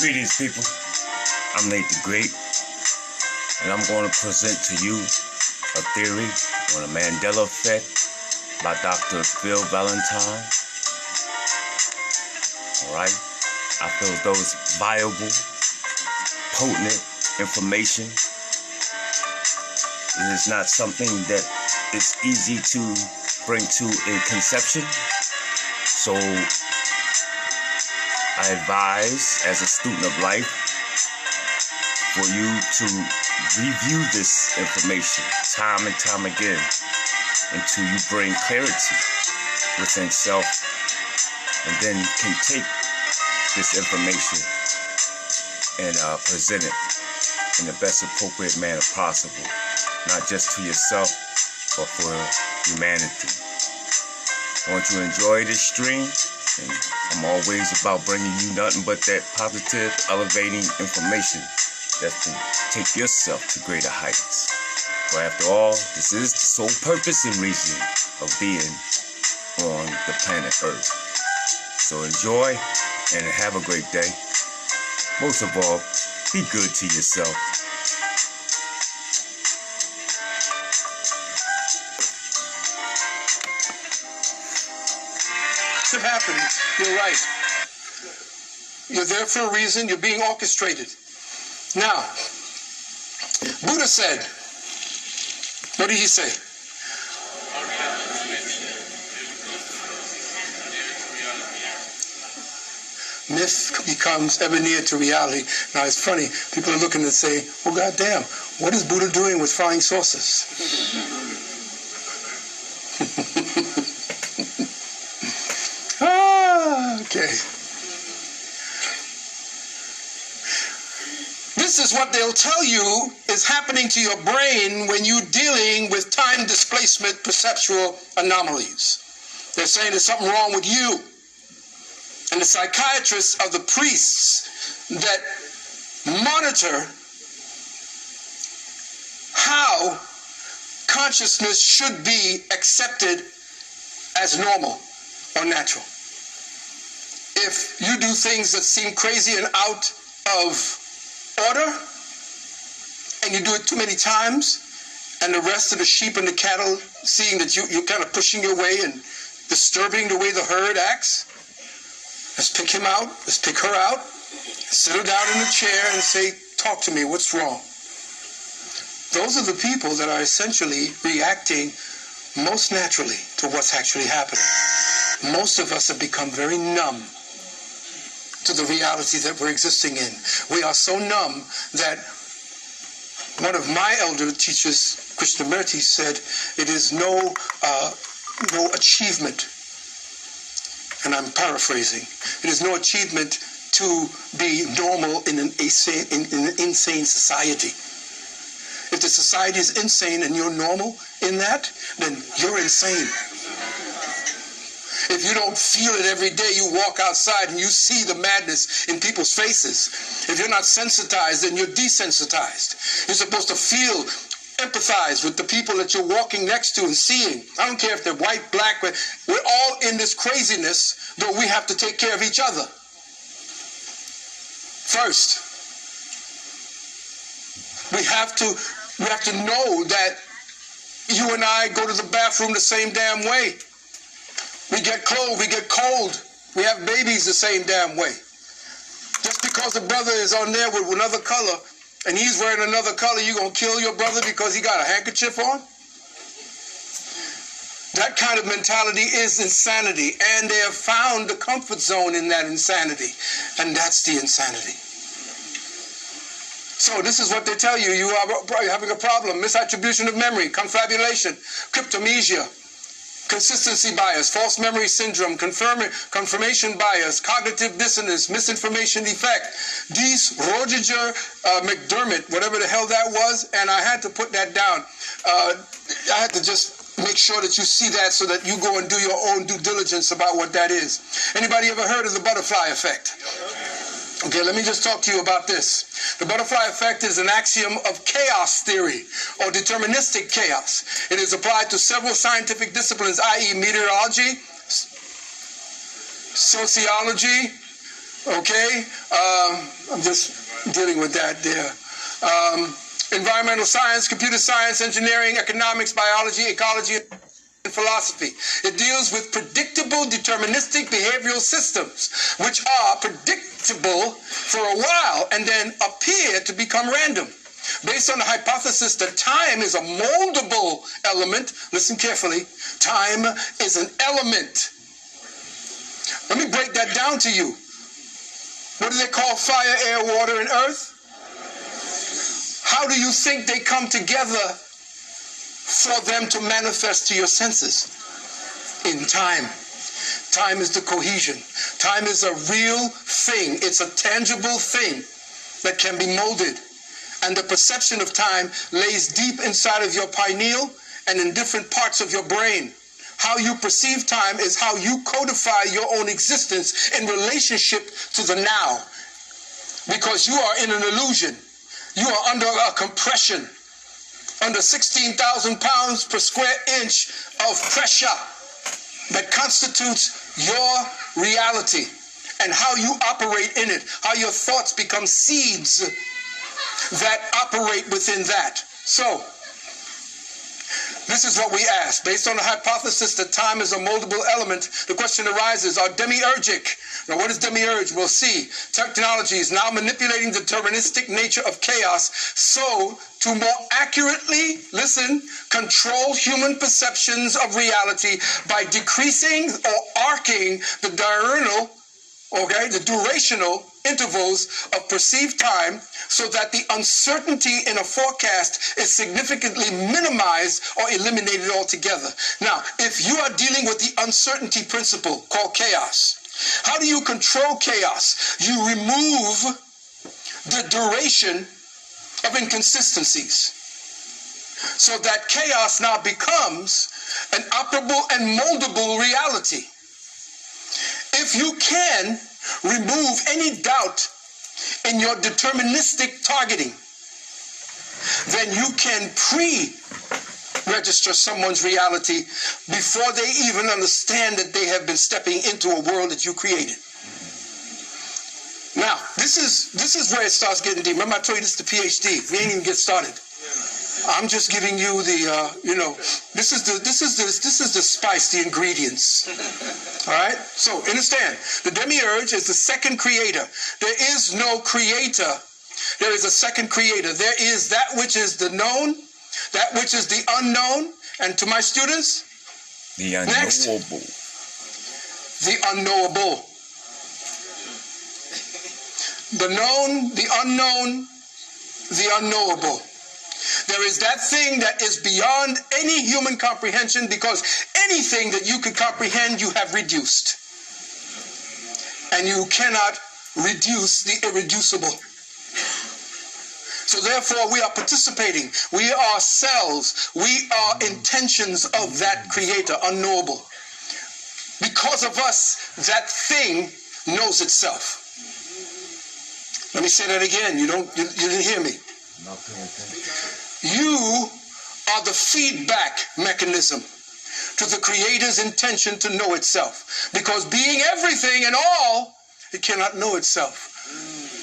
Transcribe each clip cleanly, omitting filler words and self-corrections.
Greetings, people. I'm Nate the Great, and I'm going to present to you a theory on the Mandela effect by Dr. Valentine. Alright? I feel those viable, potent information. It is not something that is easy to bring to a conception. So I advise, as a student of life, for you to review this information time and time again until you bring clarity within self, and then you can take this information and present it in the best appropriate manner possible, not just to yourself, but for humanity. I want you to enjoy this stream, and I'm always about bringing you nothing but that positive, elevating information that can take yourself to greater heights. For after all, this is the sole purpose and reason of being on the planet Earth. So enjoy and have a great day. Most of all, be good to yourself. It happens. You're right. You're there for a reason. You're being orchestrated. Now, Buddha said, what did he say? Myth becomes ever near to reality. Now, it's funny. People are looking and say, well, goddamn, what is Buddha doing with flying saucers? Okay. This is what they'll tell you is happening to your brain when you're dealing with time displacement perceptual anomalies. They're saying there's something wrong with you. And the psychiatrists are the priests that monitor how consciousness should be accepted as normal or natural. If you do things that seem crazy and out of order, and you do it too many times, and the rest of the sheep and the cattle seeing that you're kind of pushing your way and disturbing the way the herd acts, let's pick him out, let's pick her out, sit her down in the chair and say, talk to me, what's wrong? Those are the people that are essentially reacting most naturally to what's actually happening. Most of us have become very numb to the reality that we're existing in. We are so numb that one of my elder teachers, Krishnamurti, said it is no achievement, and I'm paraphrasing, it is no achievement to be normal in an insane society. If the society is insane and you're normal in that, then you're insane. If you don't feel it every day, you walk outside and you see the madness in people's faces. If you're not sensitized, then you're desensitized. You're supposed to feel, empathize with the people that you're walking next to and seeing. I don't care if they're white, black, we're all in this craziness, but we have to take care of each other first. We have to know that you and I go to the bathroom the same damn way. We get clothes, we get cold. We have babies the same damn way. Just because the brother is on there with another color and he's wearing another color, you gonna kill your brother because he got a handkerchief on? That kind of mentality is insanity, and they have found the comfort zone in that insanity, and that's the insanity. So this is what they tell you. You are having a problem. Misattribution of memory, confabulation, cryptomnesia, consistency bias, false memory syndrome, confirmation bias, cognitive dissonance, misinformation defect, Dees, Roediger, McDermott, whatever the hell that was, and I had to put that down. I had to just make sure that you see that so that you go and do your own due diligence about what that is. Anybody ever heard of the butterfly effect? Okay, let me just talk to you about this. The butterfly effect is an axiom of chaos theory, or deterministic chaos. It is applied to several scientific disciplines, i.e. meteorology, sociology, Okay? I'm just dealing with that there. Environmental science, computer science, engineering, economics, biology, ecology, and philosophy. It deals with predictable deterministic behavioral systems, which are predictable for a while and then appear to become random. Based on the hypothesis that time is a moldable element, listen carefully, time is an element. Let me break that down to you. What do they call fire, air, water, and earth? How do you think they come together for them to manifest to your senses? In time. Time is the cohesion. Time is a real thing. It's a tangible thing that can be molded. And the perception of time lays deep inside of your pineal and in different parts of your brain. How you perceive time is how you codify your own existence in relationship to the now. Because you are in an illusion. You are under a compression, under 16,000 pounds per square inch of pressure that constitutes your reality and how you operate in it, how your thoughts become seeds that operate within that. So, this is what we ask. Based on the hypothesis that time is a moldable element, the question arises, are demiurgic? Now, what is demiurge? We'll see. Technology is now manipulating the deterministic nature of chaos so to more accurately, listen, control human perceptions of reality by decreasing or arcing the diurnal, the durational intervals of perceived time so that the uncertainty in a forecast is significantly minimized or eliminated altogether. Now, if you are dealing with the uncertainty principle called chaos, how do you control chaos? You remove the duration of inconsistencies so that chaos now becomes an operable and moldable reality. If you can remove any doubt in your deterministic targeting, then you can pre-register someone's reality before they even understand that they have been stepping into a world that you created. Now, this is where it starts getting deep. Remember I told you this is the PhD. We ain't even get started. I'm just giving you the, this is the spice, the ingredients. All right? So, understand, the demiurge is the second creator. There is no creator. There is a second creator. There is that which is the known, that which is the unknown, and to my students, the unknowable. Next, the unknowable. The known, the unknown, the unknowable. There is that thing that is beyond any human comprehension, because anything that you could comprehend, you have reduced. And you cannot reduce the irreducible. So therefore, we are participating. We are cells. We are intentions of that creator, unknowable. Because of us, that thing knows itself. Let me say that again. You didn't hear me. You are the feedback mechanism to the Creator's intention to know itself. Because being everything and all, it cannot know itself.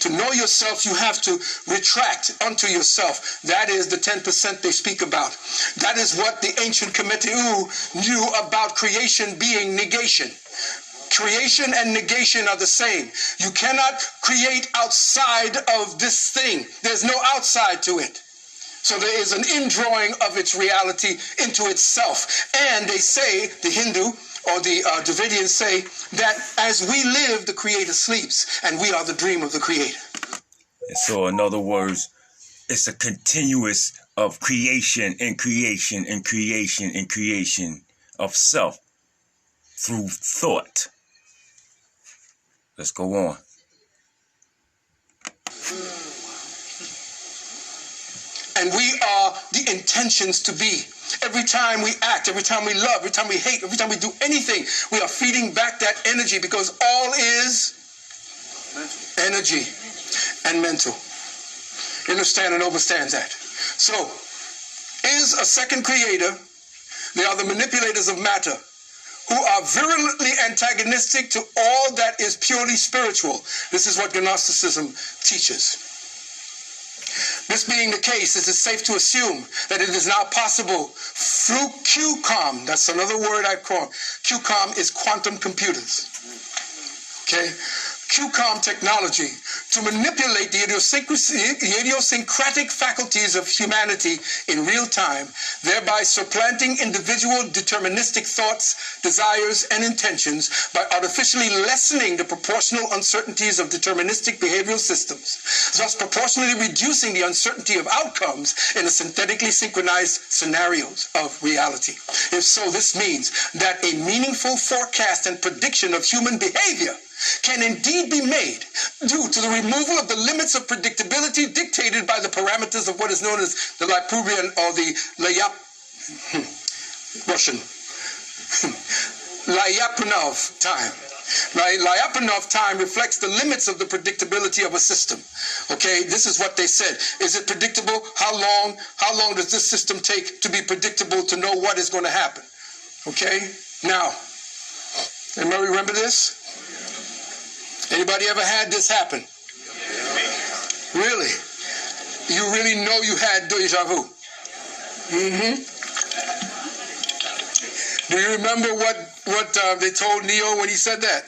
To know yourself, you have to retract unto yourself. That is the 10% they speak about. That is what the ancient Kemetu knew about creation being negation. Creation and negation are the same. You cannot create outside of this thing. There's no outside to it. So there is an indrawing of its reality into itself. And they say, the Hindu or the Dravidians say, that as we live, the Creator sleeps, and we are the dream of the Creator. So in other words, it's a continuous of creation and creation and creation and creation of self through thought. Let's go on. And we are the intentions to be. Every time we act, every time we love, every time we hate, every time we do anything, we are feeding back that energy, because all is energy and mental. Understand and understand that. So, is a second creator. They are the manipulators of matter, who are virulently antagonistic to all that is purely spiritual. This is what Gnosticism teaches. This being the case, it is safe to assume that it is now possible through QCOM, that's another word I call, QCOM is quantum computers, okay? QCOM technology to manipulate the idiosyncratic faculties of humanity in real time, thereby supplanting individual deterministic thoughts, desires, and intentions by artificially lessening the proportional uncertainties of deterministic behavioral systems, thus proportionally reducing the uncertainty of outcomes in the synthetically synchronized scenarios of reality. If so, this means that a meaningful forecast and prediction of human behavior can indeed be made due to the removal of the limits of predictability dictated by the parameters of what is known as the Lyapunov or the Lyapunov time. Lyapunov time reflects the limits of the predictability of a system. Okay, this is what they said. Is it predictable? How long does this system take to be predictable to know what is going to happen? Okay, now, anybody remember this? Anybody ever had this happen? Really? You really know you had deja vu? Do you remember what they told Neo when he said that?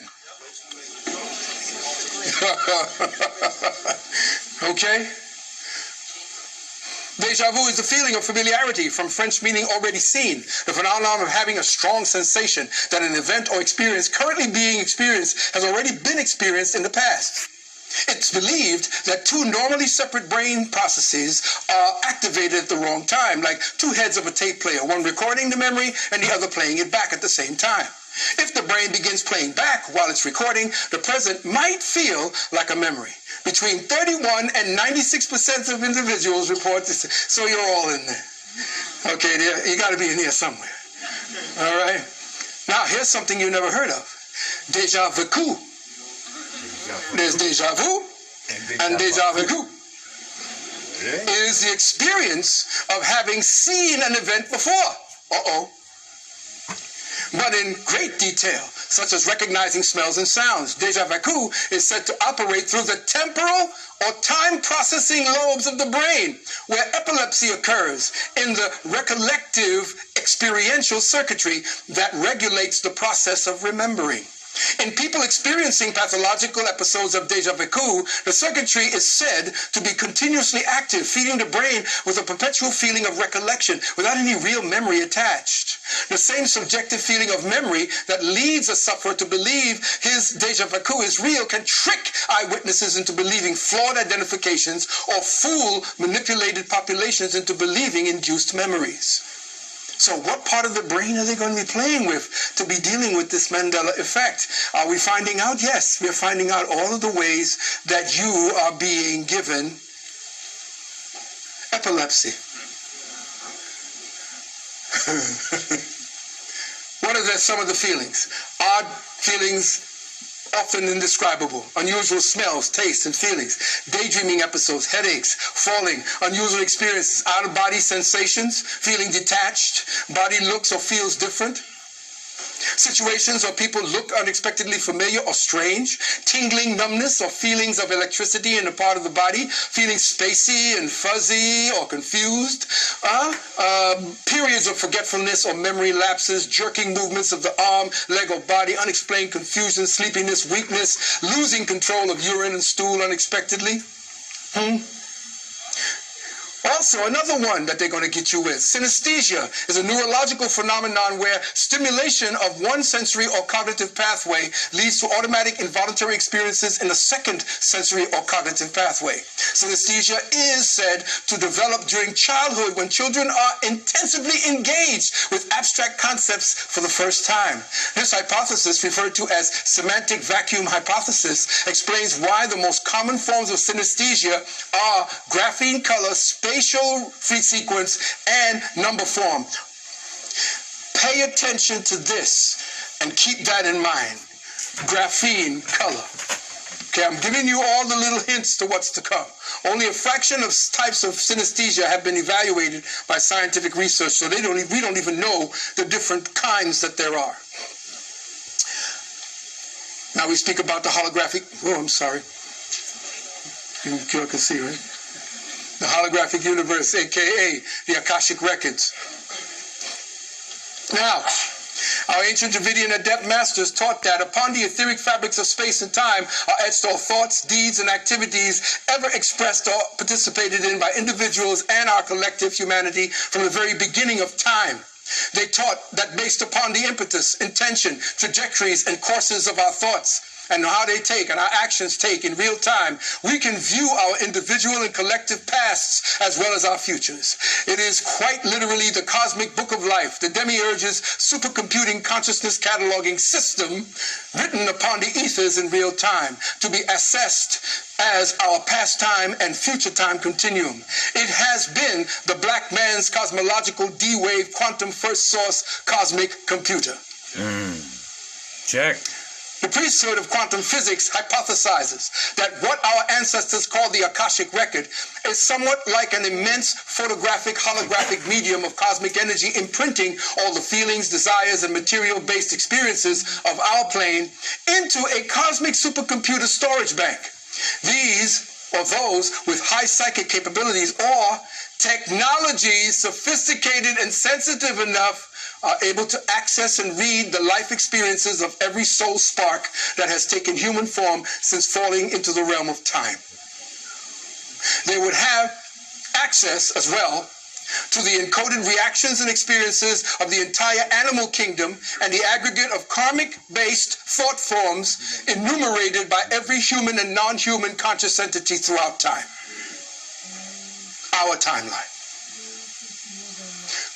Okay? Deja vu is the feeling of familiarity, from French meaning already seen, the phenomenon of having a strong sensation that an event or experience currently being experienced has already been experienced in the past. It's believed that two normally separate brain processes are activated at the wrong time, like two heads of a tape player, one recording the memory and the other playing it back at the same time. If the brain begins playing back while it's recording, the present might feel like a memory. Between 31 and 96% of individuals report this. So you're all in there. Okay, you got to be in here somewhere. All right? Now, here's something you never heard of. Deja vu. There's deja vu and deja vu. It is the experience of having seen an event before. But in great detail, such as recognizing smells and sounds. Deja vu is said to operate through the temporal or time processing lobes of the brain, where epilepsy occurs in the recollective experiential circuitry that regulates the process of remembering. In people experiencing pathological episodes of deja vu, the circuitry is said to be continuously active, feeding the brain with a perpetual feeling of recollection without any real memory attached. The same subjective feeling of memory that leads a sufferer to believe his deja vu is real can trick eyewitnesses into believing flawed identifications or fool manipulated populations into believing induced memories. So what part of the brain are they going to be playing with to be dealing with this Mandela effect? Are we finding out? Yes, we're finding out all of the ways that you are being given epilepsy. What are some of the feelings? Odd feelings, often indescribable, unusual smells, tastes, and feelings, daydreaming episodes, headaches, falling, unusual experiences, out-of-body sensations, feeling detached, body looks or feels different, situations where people look unexpectedly familiar or strange, tingling numbness or feelings of electricity in a part of the body, feeling spacey and fuzzy or confused, periods of forgetfulness or memory lapses, jerking movements of the arm, leg, or body, unexplained confusion, sleepiness, weakness, losing control of urine and stool unexpectedly. Also, another one that they're going to get you with, synesthesia, is a neurological phenomenon where stimulation of one sensory or cognitive pathway leads to automatic involuntary experiences in a second sensory or cognitive pathway. Synesthesia is said to develop during childhood when children are intensively engaged with abstract concepts for the first time. This hypothesis, referred to as semantic vacuum hypothesis, explains why the most common forms of synesthesia are grapheme color, spatial sequence, and number form. Pay attention to this and keep that in mind. Grapheme color. Okay, I'm giving you all the little hints to what's to come. Only a fraction of types of synesthesia have been evaluated by scientific research, so we don't even know the different kinds that there are. Now we speak about the holographic, oh, I'm sorry. You can see, right? The holographic universe, aka the Akashic Records. Now, our ancient Dravidian adept masters taught that upon the etheric fabrics of space and time are etched all thoughts, deeds, and activities ever expressed or participated in by individuals and our collective humanity from the very beginning of time. They taught that based upon the impetus, intention, trajectories, and courses of our thoughts, and how they take and our actions take in real time, we can view our individual and collective pasts as well as our futures. It is quite literally the cosmic book of life, the demiurge's supercomputing consciousness cataloging system written upon the ethers in real time to be assessed as our past time and future time continuum. It has been the black man's cosmological D-wave quantum first source cosmic computer. Check. The priesthood of quantum physics hypothesizes that what our ancestors called the Akashic Record is somewhat like an immense photographic, holographic medium of cosmic energy imprinting all the feelings, desires, and material-based experiences of our plane into a cosmic supercomputer storage bank. These, or those with high psychic capabilities or technologies sophisticated and sensitive enough, are able to access and read the life experiences of every soul spark that has taken human form since falling into the realm of time. They would have access as well to the encoded reactions and experiences of the entire animal kingdom and the aggregate of karmic-based thought forms enumerated by every human and non-human conscious entity throughout time. Our timeline.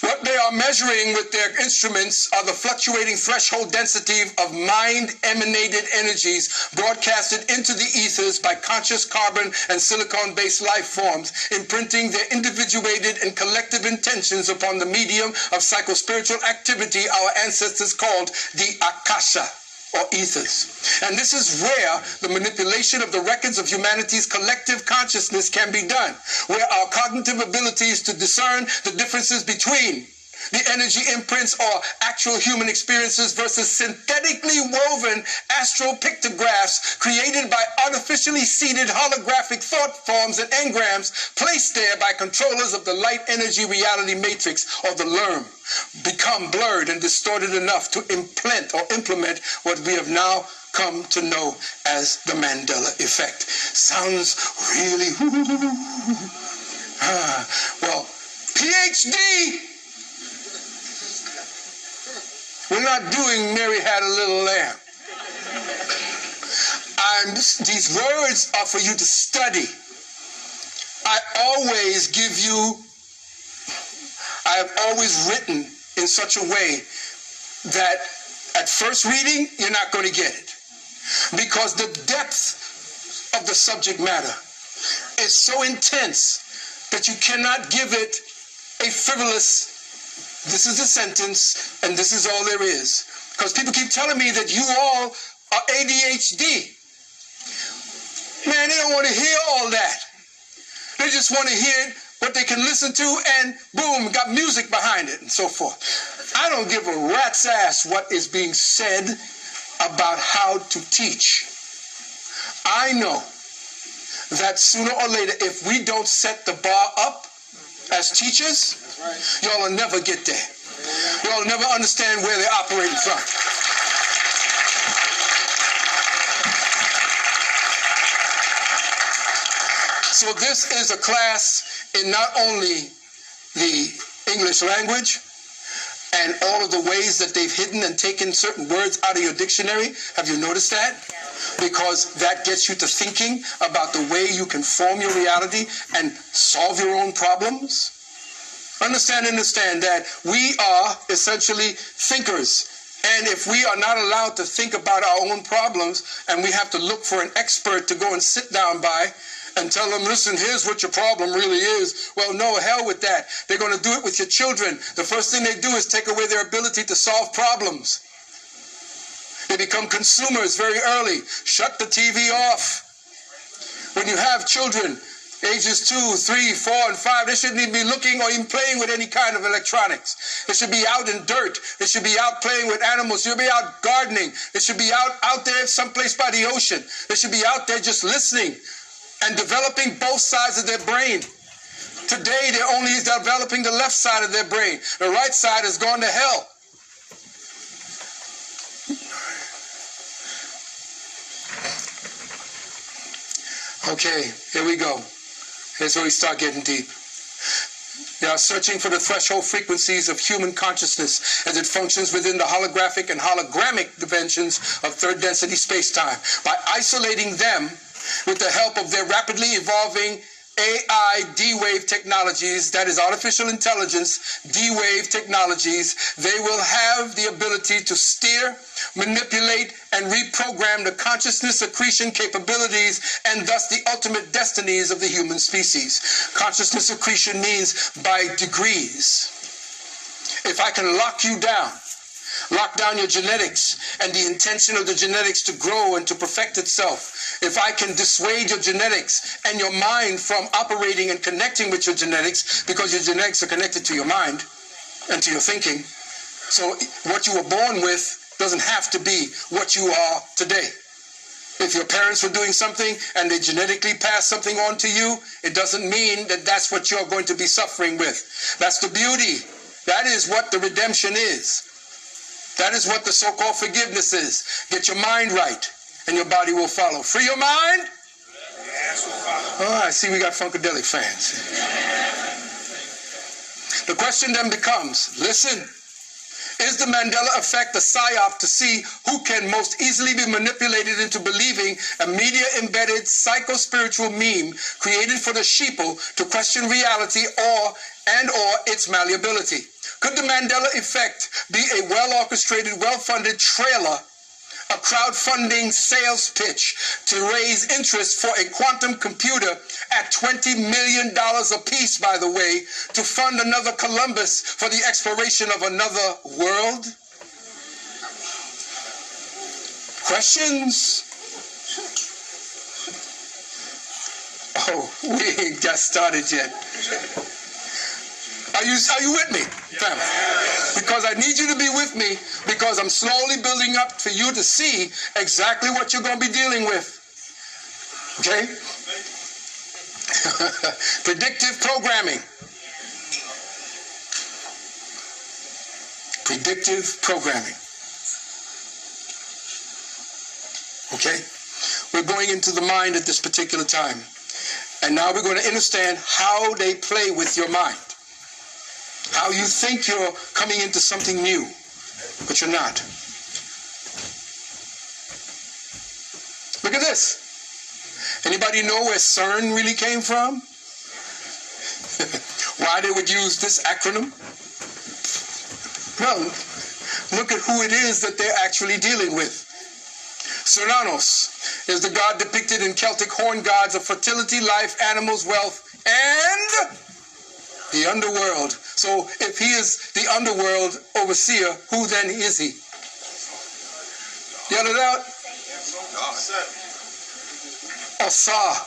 What they are measuring with their instruments are the fluctuating threshold density of mind-emanated energies broadcasted into the ethers by conscious carbon and silicon-based life forms, imprinting their individuated and collective intentions upon the medium of psychospiritual activity our ancestors called the Akasha, or ethers. And this is where the manipulation of the records of humanity's collective consciousness can be done, where our cognitive abilities to discern the differences between the energy imprints or actual human experiences versus synthetically woven astral pictographs created by artificially seeded holographic thought forms and engrams placed there by controllers of the light energy reality matrix, or the LERM, become blurred and distorted enough to implement what we have now come to know as the Mandela effect. Sounds really well, PhD. We're not doing Mary Had a Little Lamb. These words are for you to study. I have always written in such a way that at first reading, you're not going to get it. Because the depth of the subject matter is so intense that you cannot give it a frivolous, this is the sentence, and this is all there is. Because people keep telling me that you all are ADHD. Man, they don't want to hear all that. They just want to hear what they can listen to, and boom, got music behind it, and so forth. I don't give a rat's ass what is being said about how to teach. I know that sooner or later, if we don't set the bar up as teachers, y'all will never get there. Y'all will never understand where they're operating from. So this is a class in not only the English language and all of the ways that they've hidden and taken certain words out of your dictionary. Have you noticed that? Because that gets you to thinking about the way you can form your reality and solve your own problems. Understand that we are essentially thinkers. And if we are not allowed to think about our own problems, and we have to look for an expert to go and sit down by and tell them, listen, here's what your problem really is. Well, no, hell with that. They're going to do it with your children. The first thing they do is take away their ability to solve problems. They become consumers very early. Shut the TV off. When you have children, Ages 2, 3, 4, and 5, they shouldn't even be looking or even playing with any kind of electronics. They should be out in dirt. They should be out playing with animals. They should be out gardening. They should be out there someplace by the ocean. They should be out there just listening and developing both sides of their brain. Today, they're only developing the left side of their brain. The right side has gone to hell. Okay, here we go. Here's where we start getting deep. They are searching for the threshold frequencies of human consciousness as it functions within the holographic and hologrammic dimensions of third density space-time. By isolating them with the help of their rapidly evolving AI D-Wave technologies, that is artificial intelligence, D-Wave technologies, they will have the ability to steer, manipulate, and reprogram the consciousness accretion capabilities and thus the ultimate destinies of the human species. Consciousness accretion means by degrees. If I can lock you down, lock down your genetics and the intention of the genetics to grow and to perfect itself. If I can dissuade your genetics and your mind from operating and connecting with your genetics, because your genetics are connected to your mind and to your thinking. So what you were born with doesn't have to be what you are today. If your parents were doing something and they genetically passed something on to you, it doesn't mean that that's what you're going to be suffering with. That's the beauty. That is what the redemption is. That is what the so-called forgiveness is. Get your mind right, and your body will follow. Free your mind? Oh, I see we got Funkadelic fans. The question then becomes, listen, is the Mandela effect a psyop to see who can most easily be manipulated into believing a media-embedded psycho-spiritual meme created for the sheeple to question reality or its malleability? Could the Mandela effect be a well-orchestrated, well-funded trailer, a crowdfunding sales pitch to raise interest for a quantum computer at $20 million a piece, by the way, to fund another Columbus for the exploration of another world? Questions? Oh, we ain't got started yet. Are you with me, family? Because I need you to be with me, because I'm slowly building up for you to see exactly what you're going to be dealing with. Okay? Predictive programming. Predictive programming. Okay? We're going into the mind at this particular time. And now we're going to understand how they play with your mind. How you think you're coming into something new, but you're not. Look at this. Anybody know where CERN really came from? Why they would use this acronym? Well, look at who it is that they're actually dealing with. Cernunnos is the god depicted in Celtic horn gods of fertility, life, animals, wealth, and the underworld. So if he is the underworld overseer, who then is he? Yell it out. Asa.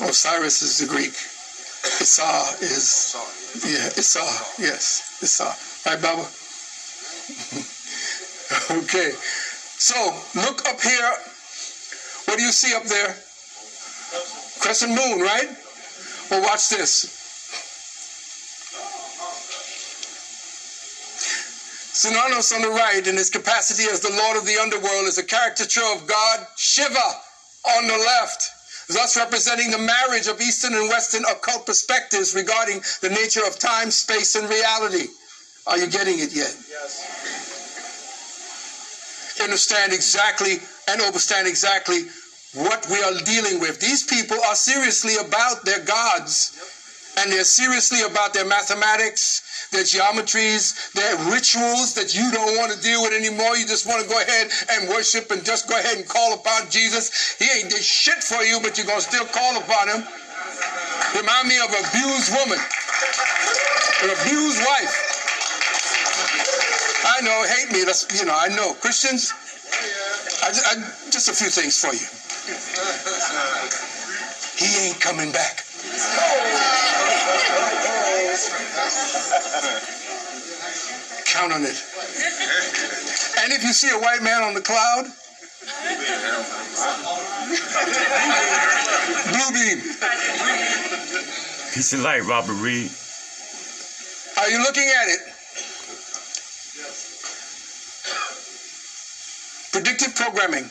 Osiris is the Greek. Isa is, Isa, yes, Isa. Right, Baba? Okay. So look up here. What do you see up there? Crescent moon, right? Well, watch this. Cernunnos on the right, in his capacity as the Lord of the Underworld, is a caricature of God Shiva on the left, thus representing the marriage of Eastern and Western occult perspectives regarding the nature of time, space, and reality. Are you getting it yet? Yes. Understand exactly and understand exactly what we are dealing with. These people are seriously about their gods, and they're seriously about their mathematics, their geometries, their rituals that you don't want to deal with anymore. You just want to go ahead and worship and just go ahead and call upon Jesus. He ain't did shit for you, but you're going to still call upon him. Remind me of an abused woman, an abused wife. I know, hate me, I know. Christians, just a few things for you. He ain't coming back. Count on it. And if you see a white man on the cloud, blue beam. Peace and light, Robert Reed. Are you looking at it? Predictive programming,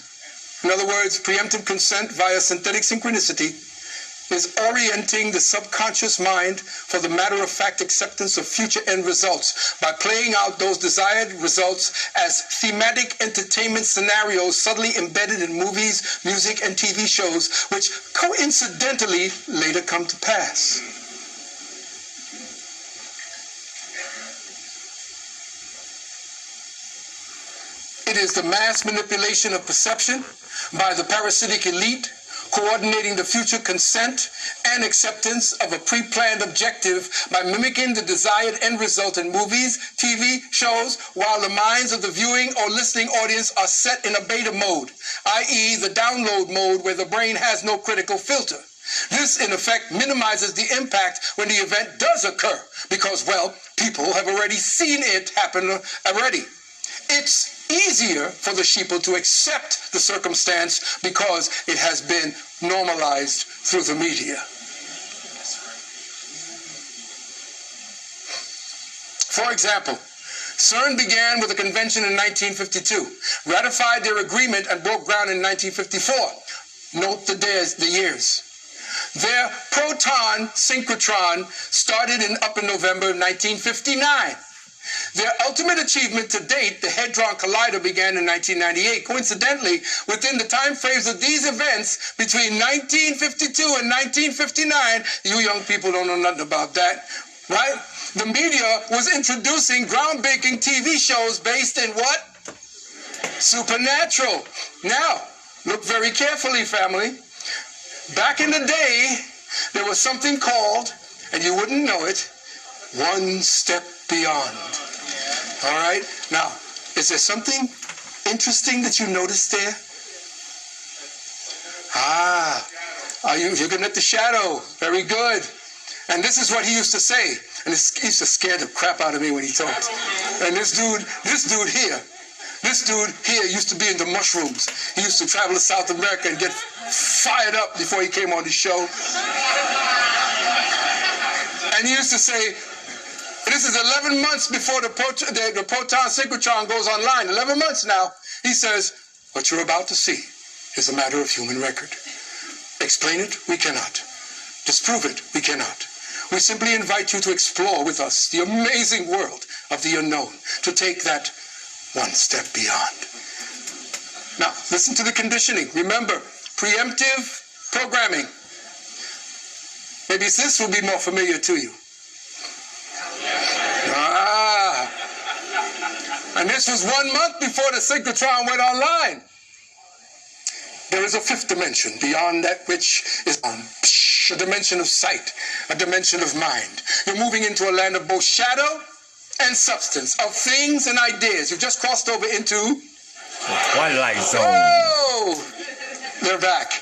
in other words, preemptive consent via synthetic synchronicity, is orienting the subconscious mind for the matter-of-fact acceptance of future end results by playing out those desired results as thematic entertainment scenarios subtly embedded in movies, music, and TV shows, which coincidentally later come to pass. It is the mass manipulation of perception by the parasitic elite, coordinating the future consent and acceptance of a pre-planned objective by mimicking the desired end result in movies, TV shows, while the minds of the viewing or listening audience are set in a beta mode, i.e. the download mode where the brain has no critical filter. This, in effect, minimizes the impact when the event does occur because, well, people have already seen it happen already. It's easier for the sheeple to accept the circumstance because it has been normalized through the media. For example, CERN began with a convention in 1952, ratified their agreement and broke ground in 1954. Note the years. Their proton synchrotron started up in November of 1959. Their ultimate achievement to date, the Hadron Collider, began in 1998. Coincidentally, within the time frames of these events, between 1952 and 1959, you young people don't know nothing about that, right? The media was introducing groundbreaking TV shows based in what? Supernatural. Now, look very carefully, family. Back in the day, there was something called, and you wouldn't know it, One Step Beyond. All right? Now, is there something interesting that you noticed there? You're looking at the shadow. Very good. And this is what he used to say. And he used to scare the crap out of me when he talked. And this dude here used to be into mushrooms. He used to travel to South America and get fired up before he came on the show. And he used to say, this is 11 months before the proton synchrotron goes online. 11 months now. He says, what you're about to see is a matter of human record. Explain it? We cannot. Disprove it? We cannot. We simply invite you to explore with us the amazing world of the unknown, to take that one step beyond. Now, listen to the conditioning. Remember, preemptive programming. Maybe this will be more familiar to you. And this was 1 month before the synchrotron went online. There is a fifth dimension beyond that which is a dimension of sight, a dimension of mind. You're moving into a land of both shadow and substance, of things and ideas. You've just crossed over into the Twilight Zone. Oh, they're back.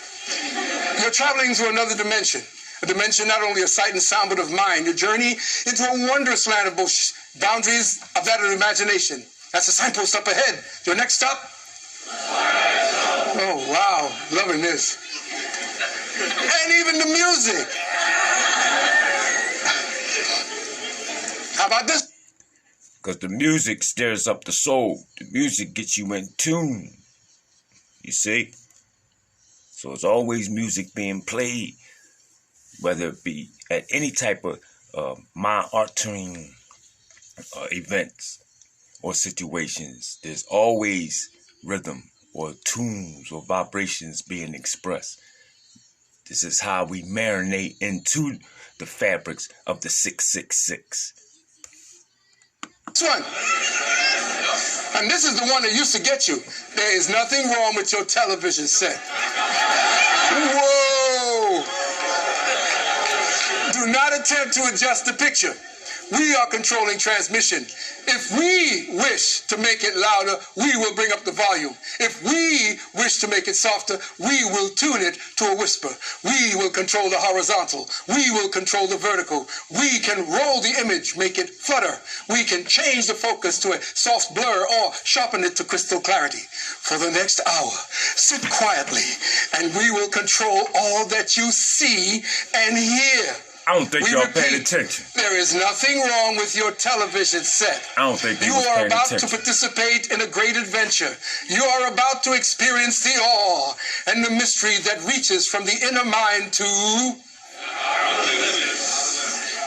You're traveling to another dimension. A dimension not only of sight and sound, but of mind. Your journey into a wondrous land of both boundaries of that of imagination. That's a signpost up ahead. Your next stop? Oh, wow. Loving this. And even the music. How about this? Because the music stirs up the soul. The music gets you in tune. You see? So it's always music being played, whether it be at any type of mind-altering events or situations. There's always rhythm or tunes or vibrations being expressed. This is how we marinate into the fabrics of the 666. This one. And this is the one that used to get you. There is nothing wrong with your television set. Whoa! Do not attempt to adjust the picture. We are controlling transmission. If we wish to make it louder, we will bring up the volume. If we wish to make it softer, we will tune it to a whisper. We will control the horizontal. We will control the vertical. We can roll the image, make it flutter. We can change the focus to a soft blur or sharpen it to crystal clarity. For the next hour, sit quietly and we will control all that you see and hear. I don't think y'all paying attention. There is nothing wrong with your television set. I don't think they You was are paying about attention. to participate in a great adventure. You are about to experience the awe and the mystery that reaches from the inner mind to...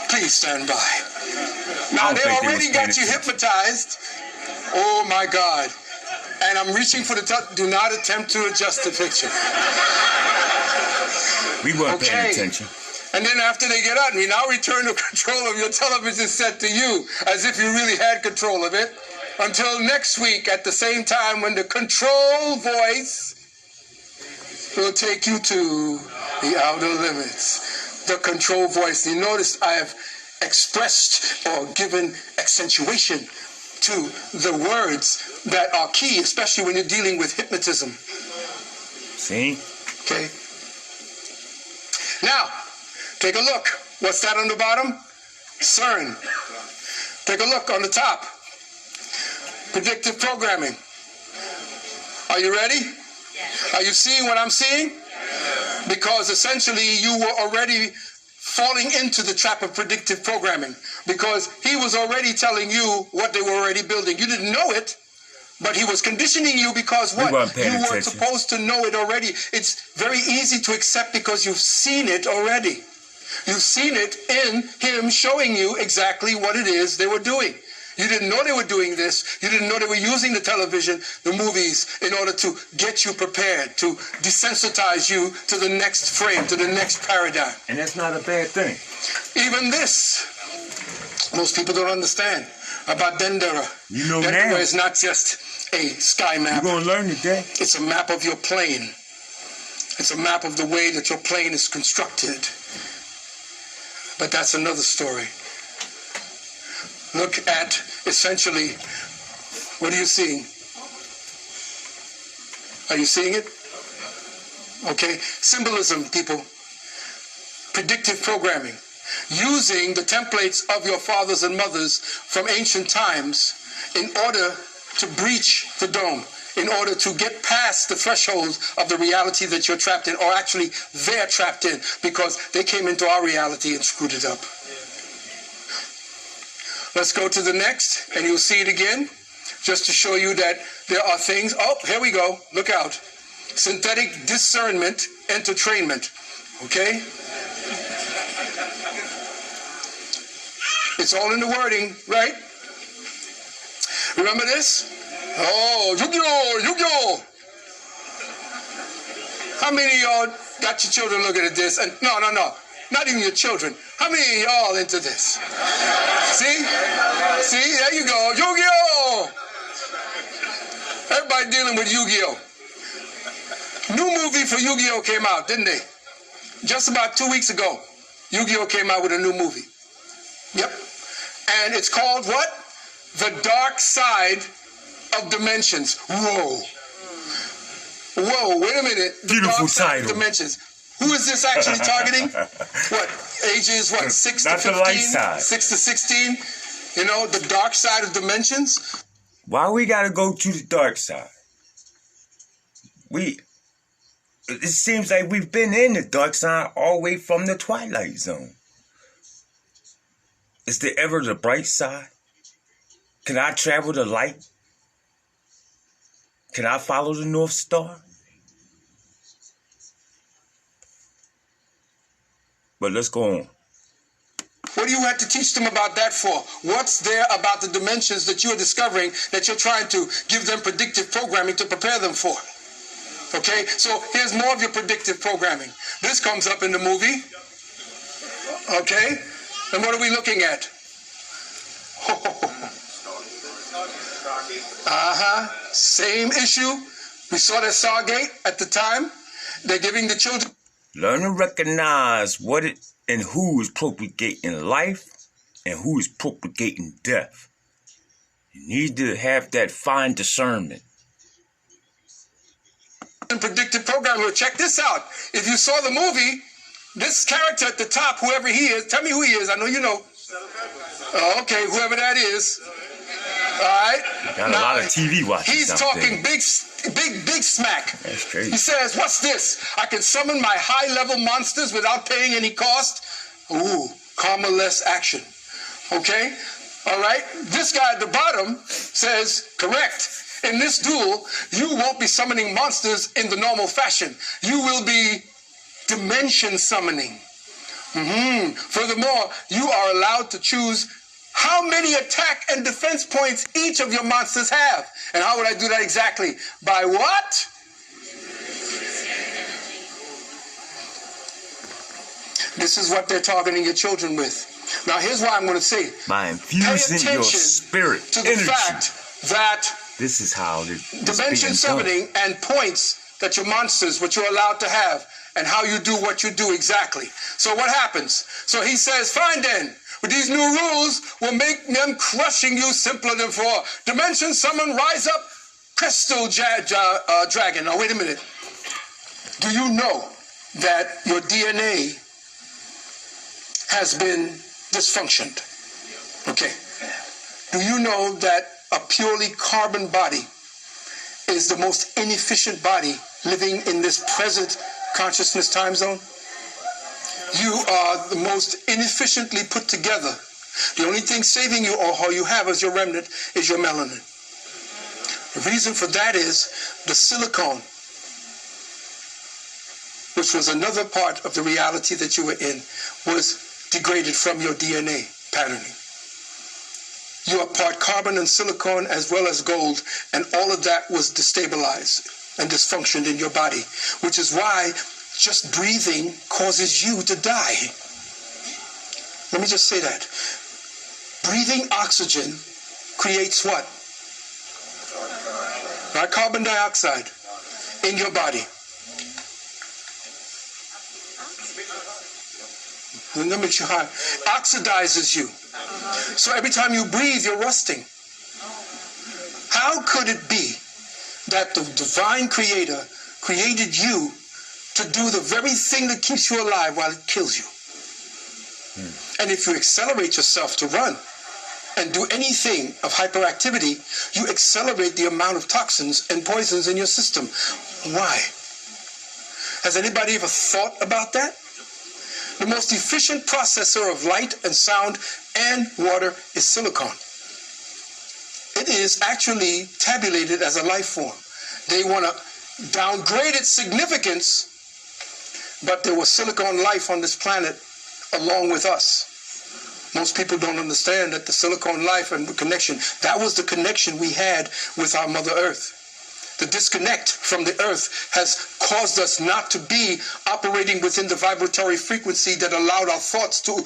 Please stand by. Now, they already got you hypnotized. Oh, my God. And I'm reaching for the... Do not attempt to adjust the picture. We weren't paying attention. And then after they get out, we now return the control of your television set to you, as if you really had control of it, until next week at the same time when the control voice will take you to the outer limits. The control voice. You notice I have expressed or given accentuation to the words that are key, especially when you're dealing with hypnotism. See? Okay. Now, take a look. What's that on the bottom? CERN. Take a look on the top. Predictive programming. Are you ready? Yes. Are you seeing what I'm seeing? Yes. Because essentially you were already falling into the trap of predictive programming, because he was already telling you what they were already building. You didn't know it, but he was conditioning you because what? You weren't supposed to know it already. It's very easy to accept because you've seen it already. You've seen it in him showing you exactly what it is they were doing. You didn't know they were doing this. You didn't know they were using the television, the movies, in order to get you prepared, to desensitize you to the next frame, to the next paradigm. And that's not a bad thing. Even this, most people don't understand about Dendera. You know now. Dendera is not just a sky map. You're going to learn today. It's a map of your plane. It's a map of the way that your plane is constructed. But that's another story. Look at, essentially, what are you seeing? Are you seeing it? Okay. Symbolism, people. Predictive programming. Using the templates of your fathers and mothers from ancient times in order to breach the dome, in order to get past the threshold of the reality that you're trapped in, or actually they're trapped in, because they came into our reality and screwed it up. Let's go to the next, and you'll see it again, just to show you that there are things. Oh, here we go. Look out. Synthetic discernment entertainment. Okay? It's all in the wording, right? Remember this? Oh, Yu-Gi-Oh! Yu-Gi-Oh! How many of y'all got your children looking at this? And no. Not even your children. How many of y'all into this? See? See? There you go. Yu-Gi-Oh! Everybody dealing with Yu-Gi-Oh! New movie for Yu-Gi-Oh! Came out, didn't they? Just about 2 weeks ago, Yu-Gi-Oh! Came out with a new movie. Yep. And it's called what? The Dark Side of Dimensions. Whoa. Whoa, wait a minute. The Beautiful Dark Side title. of Dimensions. Who is this actually targeting? What? Ages, what? 6 to 15? Not the light side. 6 to 16? You know, the dark side of dimensions? Why we got to go to the dark side? It seems like we've been in the dark side all the way from the Twilight Zone. Is there ever the bright side? Can I travel the light? Can I follow the North Star? But let's go on. What do you have to teach them about that for? What's there about the dimensions that you're discovering that you're trying to give them predictive programming to prepare them for? Okay, so here's more of your predictive programming. This comes up in the movie. Okay, and what are we looking at? Same issue. We saw that Stargate at the time. They're giving the children... Learn to recognize what it and who is propagating life and who is propagating death. You need to have that fine discernment. Predictive programming. Well, check this out. If you saw the movie, this character at the top, whoever he is, tell me who he is. I know you know. Okay, whoever that is. All right. Got a lot of TV watchers. He's talking big smack. That's crazy. He says, "What's this? I can summon my high-level monsters without paying any cost. Ooh, karma-less action." Okay. All right. This guy at the bottom says, "Correct. In this duel, you won't be summoning monsters in the normal fashion. You will be dimension summoning. Furthermore, you are allowed to choose how many attack and defense points each of your monsters have." And how would I do that exactly? By what? This is what they're targeting your children with. Now, here's what I'm going to say. By infusing your spirit to the energy. fact that This is how dimension summoning and points that your monsters, what you're allowed to have, and how you do what you do exactly. So what happens? So he says, fine then, with these new rules, we'll make them crushing you simpler than before. Dimension summon, rise up, crystal dragon. Now wait a minute. Do you know that your DNA has been dysfunctioned? Okay. Do you know that a purely carbon body is the most inefficient body living in this present consciousness time zone? You are the most inefficiently put together. The only thing saving you, or all you have as your remnant, is your melanin. The reason for that is the silicone, which was another part of the reality that you were in, was degraded from your DNA patterning. You are part carbon and silicone as well as gold, and all of that was destabilized and dysfunctioned in your body, which is why just breathing causes you to die. Let me just say that. Breathing oxygen creates what? Not carbon dioxide in your body. Let me show how. Oxidizes you. So every time you breathe, you're rusting. How could it be that the divine creator created you to do the very thing that keeps you alive while it kills you? And if you accelerate yourself to run and do anything of hyperactivity, you accelerate the amount of toxins and poisons in your system. Why? Has anybody ever thought about that? The most efficient processor of light and sound and water is silicon. It is actually tabulated as a life form. They want to downgrade its significance, but there was silicon life on this planet along with us. Most people don't understand that the silicon life and the connection, that was the connection we had with our Mother Earth. The disconnect from the earth has caused us not to be operating within the vibratory frequency that allowed our thoughts to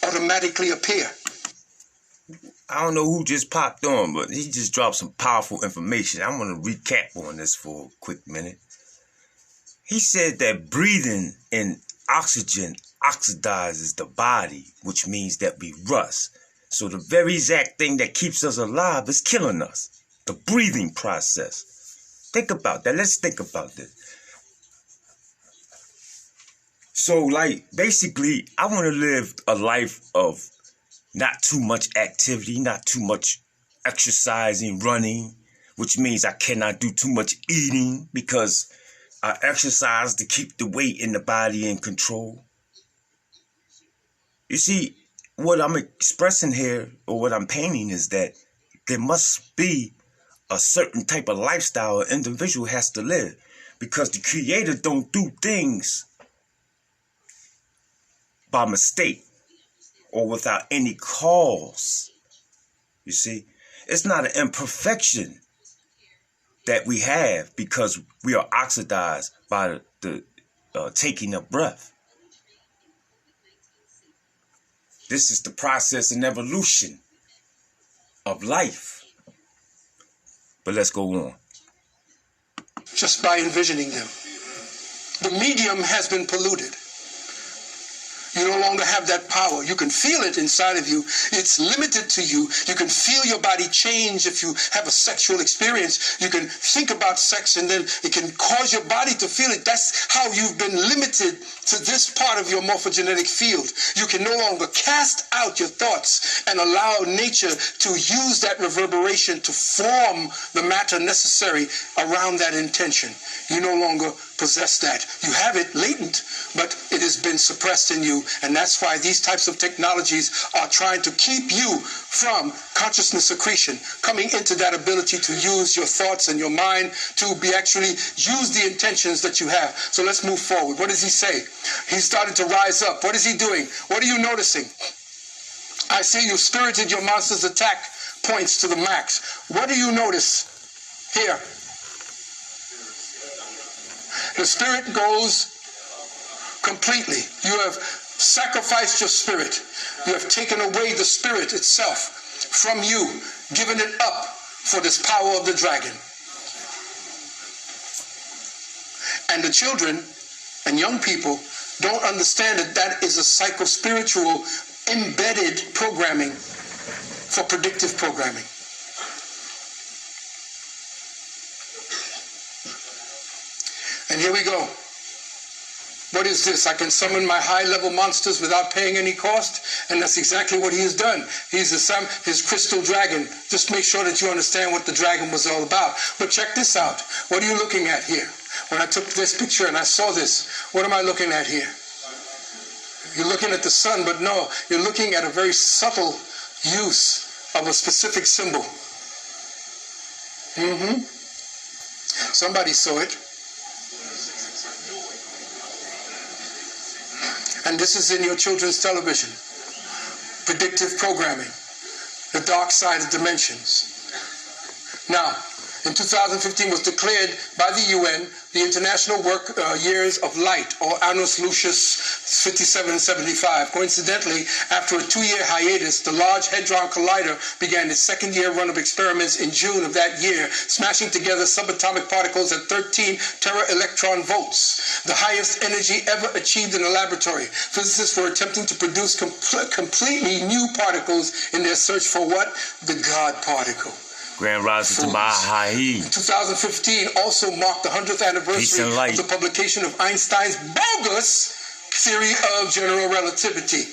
automatically appear. I don't know who just popped on, but he just dropped some powerful information. I'm going to recap on this for a quick minute. He said that breathing in oxygen oxidizes the body, which means that we rust. So the very exact thing that keeps us alive is killing us. The breathing process. Think about that. Let's think about this. So, basically, I want to live a life of not too much activity, not too much exercising, running, which means I cannot do too much eating because I exercise to keep the weight in the body in control. You see, what I'm expressing here, or what I'm painting, is that there must be a certain type of lifestyle an individual has to live, because the creator don't do things by mistake or without any cause. You see, it's not an imperfection that we have because we are oxidized by the taking of breath. This is the process and evolution of life. But let's go on. Just by envisioning them. The medium has been polluted. You no longer have that power. You can feel it inside of you. It's limited to you. You can feel your body change if you have a sexual experience. You can think about sex and then it can cause your body to feel it. That's how you've been limited to this part of your morphogenetic field. You can no longer cast out your thoughts and allow nature to use that reverberation to form the matter necessary around that intention. You no longer possess that. You have it latent, but it has been suppressed in you, and that's why these types of technologies are trying to keep you from consciousness secretion, coming into that ability to use your thoughts and your mind to be actually use the intentions that you have. So let's move forward. What does he say? He started to rise up. What is he doing? What are you noticing? I see you've spirited your monster's attack points to the max. What do you notice here? The spirit goes completely. You have sacrificed your spirit. You have taken away the spirit itself from you, given it up for this power of the dragon. And the children and young people don't understand that that is a psycho-spiritual embedded programming for predictive programming. And here we go. What is this? I can summon my high-level monsters without paying any cost, and that's exactly what he has done. He's his crystal dragon. Just make sure that you understand what the dragon was all about. But check this out. What are you looking at here? When I took this picture and I saw this, what am I looking at here? You're looking at the sun, but no, you're looking at a very subtle use of a specific symbol. Somebody saw it. And this is in your children's television. Predictive programming. The dark side of dimensions. Now, in 2015 was declared by the UN the International Work Years of Light, or Annus Lucis 5775. Coincidentally, after a 2-year hiatus, the Large Hadron Collider began its second-year run of experiments in June of that year, smashing together subatomic particles at 13 tera-electron volts, the highest energy ever achieved in a laboratory. Physicists were attempting to produce completely new particles in their search for what? The God particle. Grand Rising to Baha'i. 2015 also marked the 100th anniversary of the publication of Einstein's bogus theory of general relativity,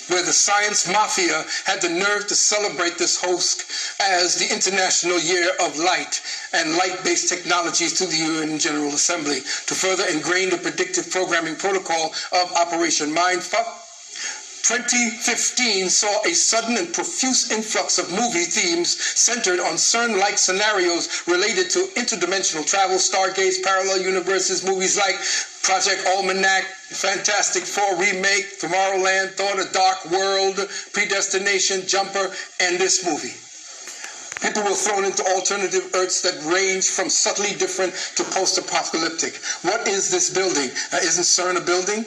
where the science mafia had the nerve to celebrate this host as the International Year of Light and light-based technologies to the UN General Assembly to further ingrain the predictive programming protocol of Operation Mindfuck. 2015 saw a sudden and profuse influx of movie themes centered on CERN-like scenarios related to interdimensional travel, stargates, parallel universes, movies like Project Almanac, Fantastic Four Remake, Tomorrowland, Thor: A Dark World, Predestination, Jumper, and this movie. People were thrown into alternative Earths that range from subtly different to post-apocalyptic. What is this building? Isn't CERN a building?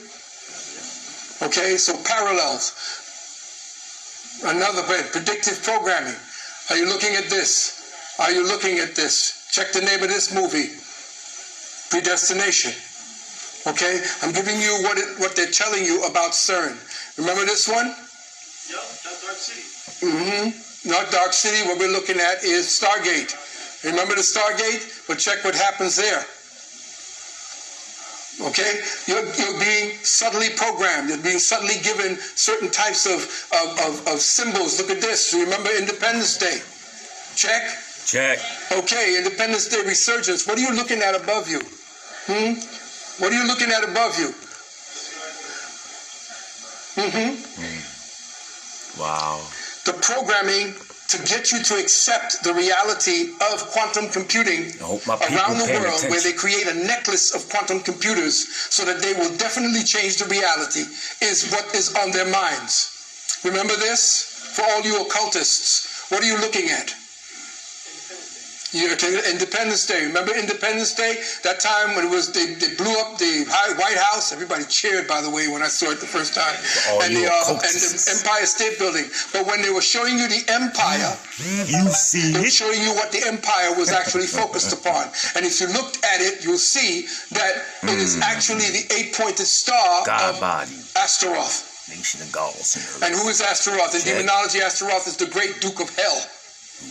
Okay, so parallels. Another way, predictive programming. Are you looking at this? Are you looking at this? Check the name of this movie. Predestination. Okay, I'm giving you what they're telling you about CERN. Remember this one? Yep, that's Dark City. Not Dark City. What we're looking at is Stargate. Remember the Stargate? But check what happens there. Okay, you're being subtly programmed. You're being subtly given certain types of symbols. Look at this. Remember Independence Day? Check. Check. Okay, Independence Day resurgence. What are you looking at above you? What are you looking at above you? Wow. The programming to get you to accept the reality of quantum computing around the world, where they create a necklace of quantum computers so that they will definitely change the reality, is what is on their minds. Remember this? For all you occultists, what are you looking at? Independence Day. Remember Independence Day? That time when it was they blew up the White House. Everybody cheered, by the way, when I saw it the first time. And the Empire State Building. But when they were showing you the empire, they were showing you what the empire was actually focused upon. And if you looked at it, you'll see that it is actually the 8-pointed star of Astaroth. Nation of Gauls. And who is Astaroth? In demonology, Astaroth is the great Duke of Hell.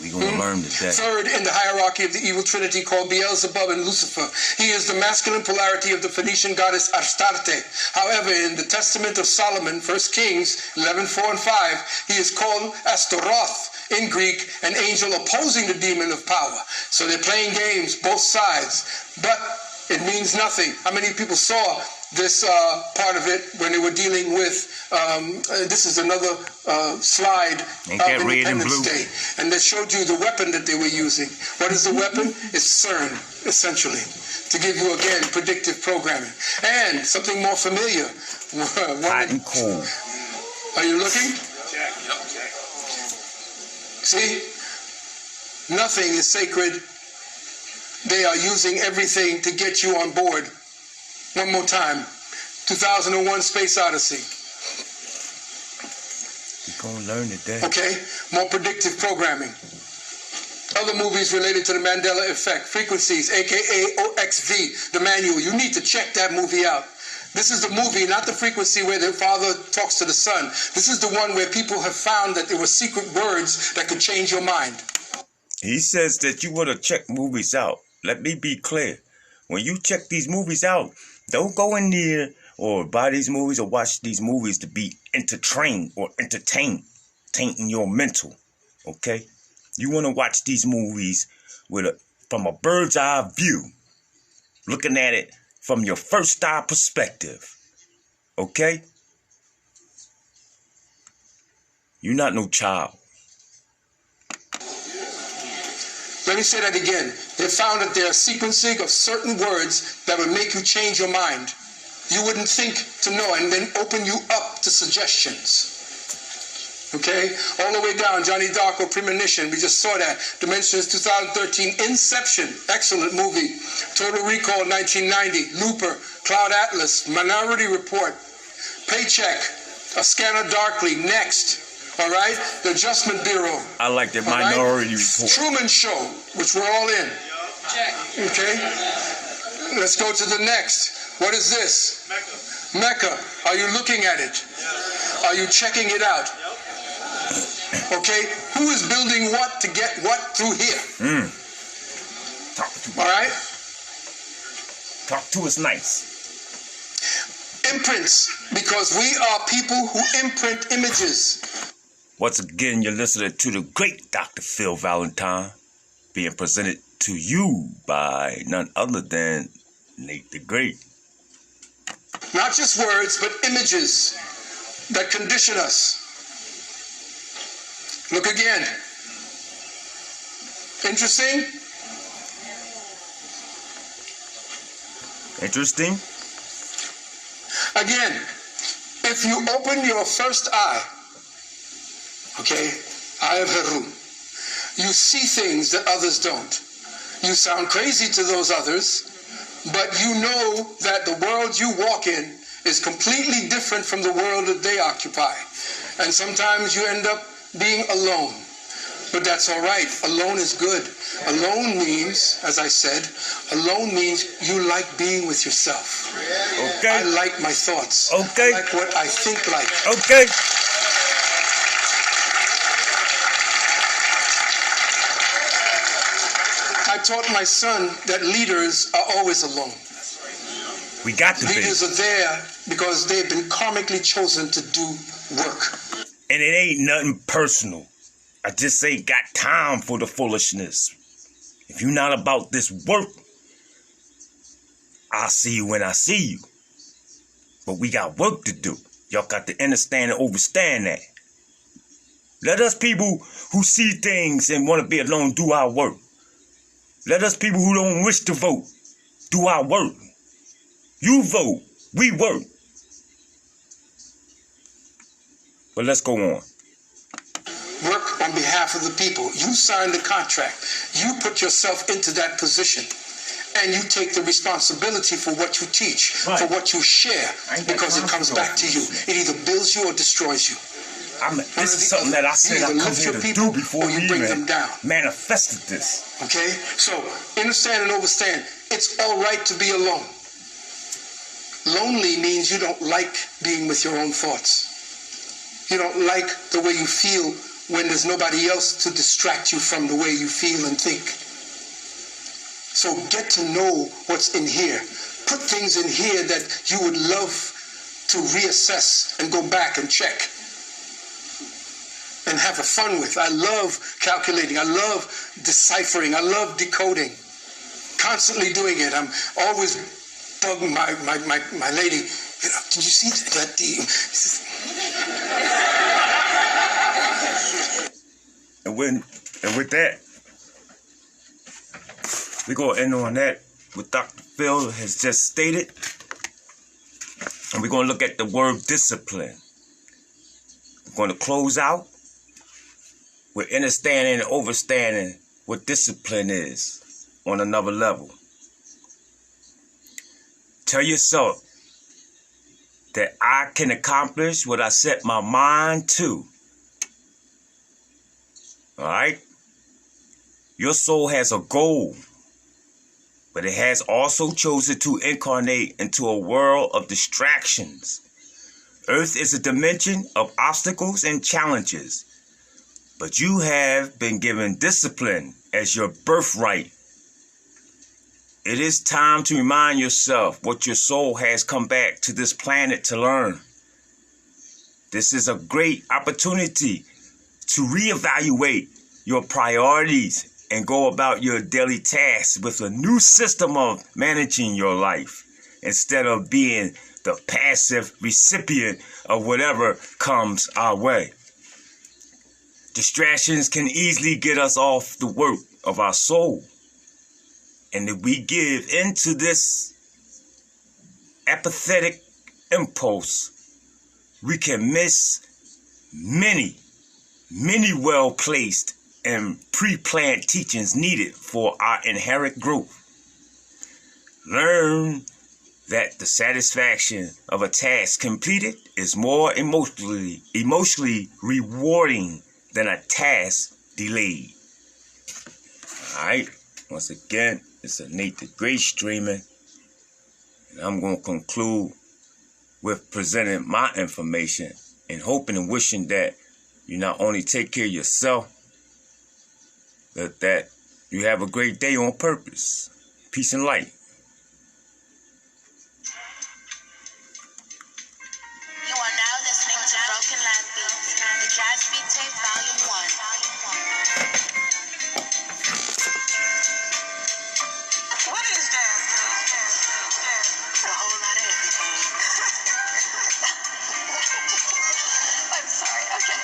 We're going to learn today. Third in the hierarchy of the evil trinity called Beelzebub and Lucifer. He is the masculine polarity of the Phoenician goddess Astarte. However, in the Testament of Solomon, 1 Kings 11:4 and 5, he is called Astaroth in Greek, an angel opposing the demon of power. So they're playing games, both sides. But it means nothing. How many people saw this part of it when they were dealing with, this is another slide of Independence Day, and that showed you the weapon that they were using. What is the weapon? It's CERN, essentially, to give you, again, predictive programming. And something more familiar. Hot and cold. Are you looking? See? Nothing is sacred. They are using everything to get you on board. One more time. 2001 Space Odyssey. We're going to learn today. Okay? More predictive programming. Other movies related to the Mandela Effect. Frequencies, a.k.a. OXV, the manual. You need to check that movie out. This is the movie, not the frequency where the father talks to the son. This is the one where people have found that there were secret words that could change your mind. He says that you want to check movies out. Let me be clear. When you check these movies out, don't go in there or buy these movies or watch these movies to be entertained or entertained, tainting your mental, okay? You want to watch these movies from a bird's eye view, looking at it from your first eye perspective, okay? You're not no child. Let me say that again. They found that there are sequencing of certain words that would make you change your mind. You wouldn't think to know, and then open you up to suggestions. Okay? All the way down, Johnny Darko, Premonition. We just saw that. Dimensions 2013. Inception. Excellent movie. Total Recall 1990. Looper. Cloud Atlas. Minority Report. Paycheck. A Scanner Darkly. Next. All right? The Adjustment Bureau. I like the Minority Report. Truman Show, which we're all in. Okay? Let's go to the next. What is this? Mecca. Are you looking at it? Are you checking it out? Okay? Who is building what to get what through here? All right? Talk to us nice. Imprints, because we are people who imprint images. Once again, you're listening to the great Dr. Phil Valentine, being presented to you by none other than Nate the Great. Not just words, but images that condition us. Look again. Interesting? Interesting? Again, if you open your first eye, okay, eye of Heru, you see things that others don't. You sound crazy to those others, but you know that the world you walk in is completely different from the world that they occupy. And sometimes you end up being alone. But that's all right. Alone is good. Alone means, as I said, alone means you like being with yourself. Okay. I like my thoughts. Okay. I like what I think like. Okay. I taught my son that leaders are always alone. We got to be. Leaders are there because they've been karmically chosen to do work. And it ain't nothing personal. I just ain't got time for the foolishness. If you're not about this work, I'll see you when I see you. But we got work to do. Y'all got to understand and understand that. Let us people who see things and want to be alone do our work. Let us people who don't wish to vote do our work. You vote. We work. But let's go on. Work on behalf of the people. You signed the contract. You put yourself into that position. And you take the responsibility for what you teach, for what you share, because it comes back to you. It either builds you or destroys you. This is something that I said I come here to do before we even manifested this. Okay? So, understand and understand, it's all right to be alone. Lonely means you don't like being with your own thoughts. You don't like the way you feel when there's nobody else to distract you from the way you feel and think. So get to know what's in here. Put things in here that you would love to reassess and go back and check and have fun with. I love calculating. I love deciphering. I love decoding. Constantly doing it. I'm always bugging my lady. You know, did you see that? And with that, we're going to end on that, what Dr. Phil has just stated. And we're going to look at the word discipline. We're going to close out with understanding and overstanding what discipline is on another level. Tell yourself that I can accomplish what I set my mind to. All right? Your soul has a goal, but it has also chosen to incarnate into a world of distractions. Earth is a dimension of obstacles and challenges, but you have been given discipline as your birthright. It is time to remind yourself what your soul has come back to this planet to learn. This is a great opportunity to reevaluate your priorities and go about your daily tasks with a new system of managing your life instead of being the passive recipient of whatever comes our way. Distractions can easily get us off the work of our soul. And if we give into this apathetic impulse, we can miss many well-placed and pre-planned teachings needed for our inherent growth. Learn that the satisfaction of a task completed is more emotionally rewarding than a task delayed. All right. Once again, it's a Nate the Great streaming. And I'm going to conclude with presenting my information and hoping and wishing that you not only take care of yourself, but that you have a great day on purpose. Peace and light. You are now listening to Broken Land Beats, the Jazz Beat Tape Volume 1. What is jazz? A whole lot of everything. I'm sorry, okay.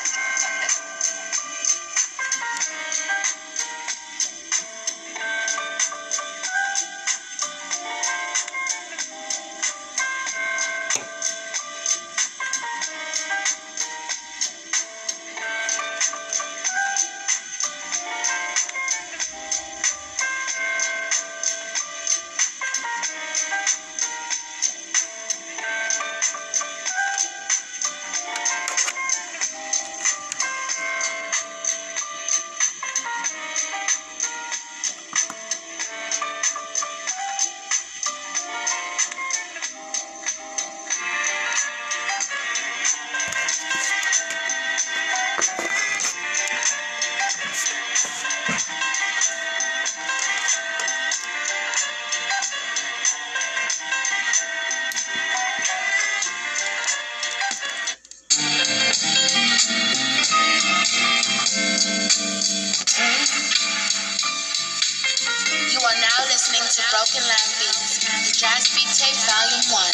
You are now listening to Broken Land Beats, the Jazz Beat Tape Volume 1.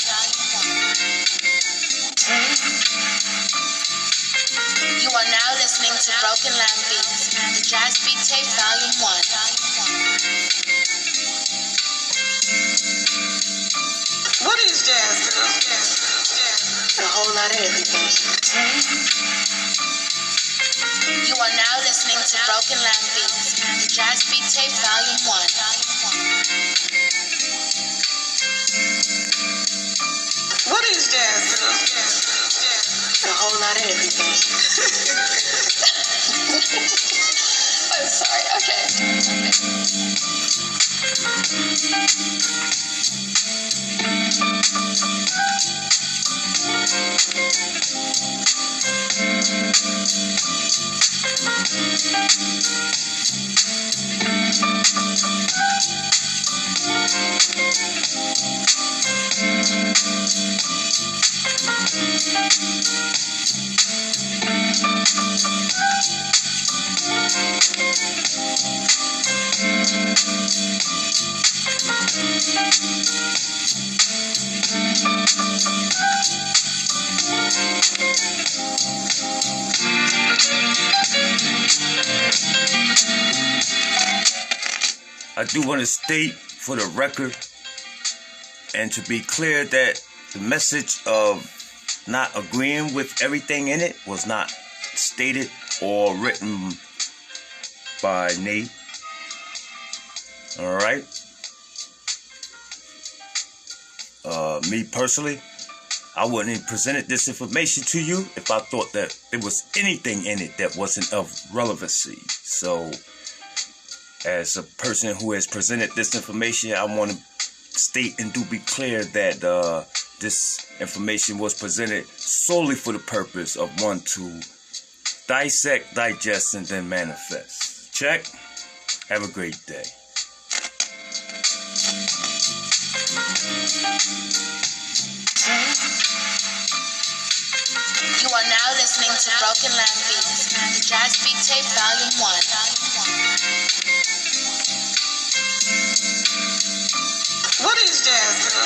You are now listening to Broken Land Beats, the Jazz Beat Tape Volume 1. What is jazz? A whole lot of everything. You are now listening to Broken Land Beats, the Jazz Beat Tape Volume 1. What is jazz? A whole lot of everything. I'm sorry, okay. I do want to state for the record and to be clear that the message of not agreeing with everything in it was not stated or written by Nate. All right. Me personally, I wouldn't have presented this information to you if I thought that there was anything in it that wasn't of relevancy. So, as a person who has presented this information, I want to state and do be clear that this information was presented solely for the purpose of one to dissect, digest, and then manifest. Check. Have a great day. You are now listening to Broken Land Beats, the Jazz Beat Tape Volume 1. What is jazz, girl?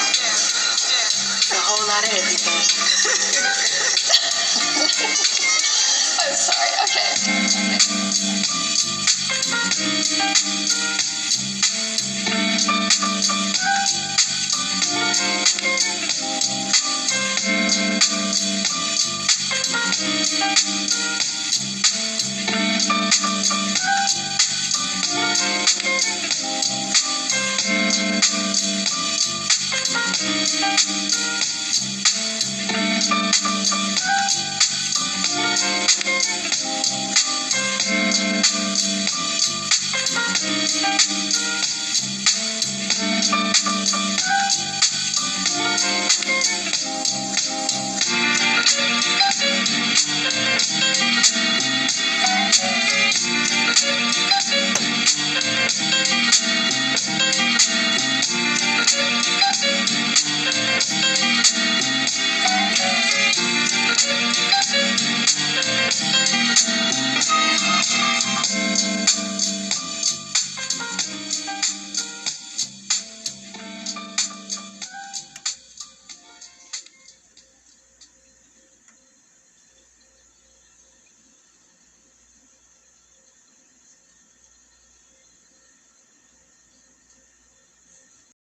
A whole lot of everything. I'm sorry, okay.